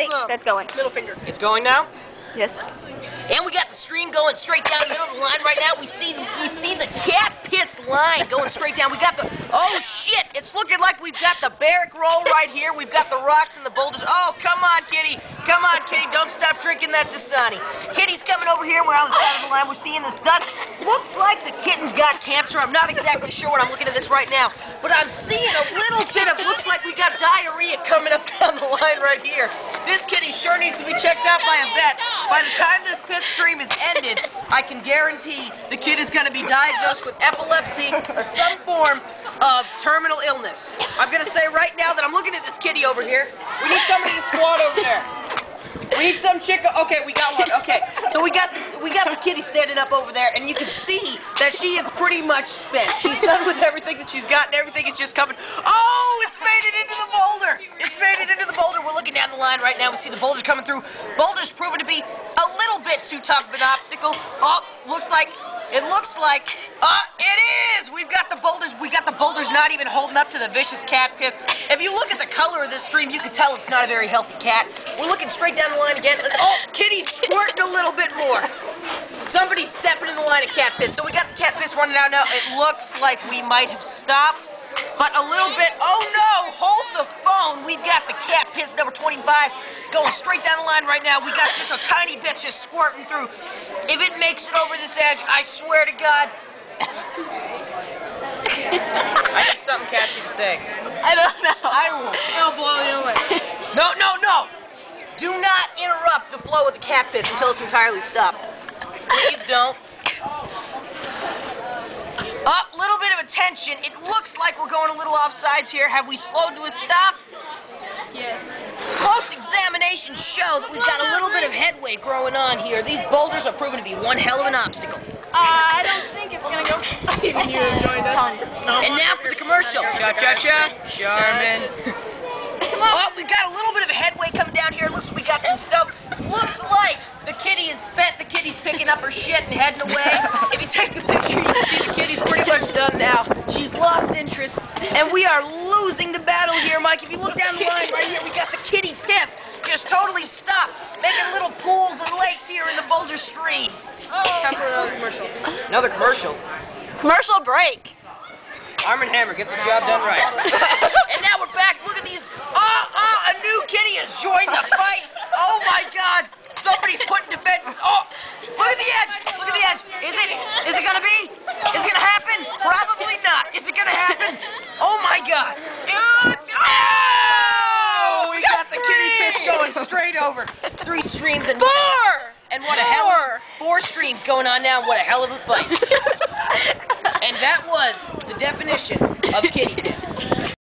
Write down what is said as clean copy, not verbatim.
Ready? That's going. Middle finger. It's going now? Yes. And we got the stream going straight down the middle of the line right now. We see the cat piss line going straight down. We got the, oh shit, it's looking like we've got the barrack roll right here. We've got the rocks and the boulders. Oh, come on, Kitty. Come on, Kitty. Don't stop drinking that Dasani. Kitty's coming over here. We're on the side of the line. We're seeing this dust. Looks like the kitten's got cancer. I'm not exactly sure what I'm looking at this right now, but I'm seeing a little bit of, looks like we got diarrhea coming up down the line right here. This kitty sure needs to be checked out by a vet. By the time this piss stream is ended, I can guarantee the kid is going to be diagnosed with epilepsy or some form of terminal illness. I'm going to say right now that I'm looking at this kitty over here. We need somebody to squat over there. We need some chick. Okay, we got one. Okay, so we got the kitty standing up over there, and you can see that she is pretty much spent. She's done with everything that she's got, and everything is just coming. Oh, it's made it into the boulder. It's made it into the boulder. We're looking down the line right now. We see the boulders coming through. Boulder's proven to be a little bit too tough of an obstacle. Oh, it looks like, it is! We got the boulders not even holding up to the vicious cat piss. If you look at the color of this stream, you can tell it's not a very healthy cat. We're looking straight down the line again, and oh, Kitty's squirting a little bit more. Somebody's stepping in the line of cat piss. So we got the cat piss running out now. It looks like we might have stopped, but a little bit, oh no, hold the phone. We've got the cat piss number 25 going straight down the line right now. We got just a tiny bit just squirting through. If it makes it over this edge, I swear to God. I need something catchy to say. I don't know. It'll blow you away. No, no, no. Do not interrupt the flow of the cat piss until it's entirely stopped. Please don't. Up, little bit of attention. It looks like we're going a little offsides here. Have we slowed to a stop? Yes. Close examinations show that we've got a little bit of headway growing on here. These boulders are proven to be one hell of an obstacle. I don't think it's gonna go. Even you joined us. And now for the commercial. Cha-cha-cha, Charmin. Oh, we've got a little bit of headway coming down here. Looks like we got some stuff. Looks like the kitty is spent. The kitty's picking up her shit and heading away. If you take the picture, you can see the kitty's pretty much done now. She's lost interest, and we are losing the battle here, Mike. If you look down the line right here, we got the kitty piss just totally stopped, making little pools and lakes here in the boulder stream. Time for another commercial. Another commercial. Commercial break. Arm & Hammer gets the job done right. And now we're back. Look at these. A new kitty has joined the fight. Oh my God. Somebody's putting defenses. Oh, look at the edge. Look at the edge. Is it gonna be? Is it gonna happen? Probably not. Is it gonna happen? Oh my God. Oh, we got the kitty piss going straight over. 3 streams and 4. And what a hell of 4 streams going on now. What a hell of a fight. And that was the definition of kitty piss.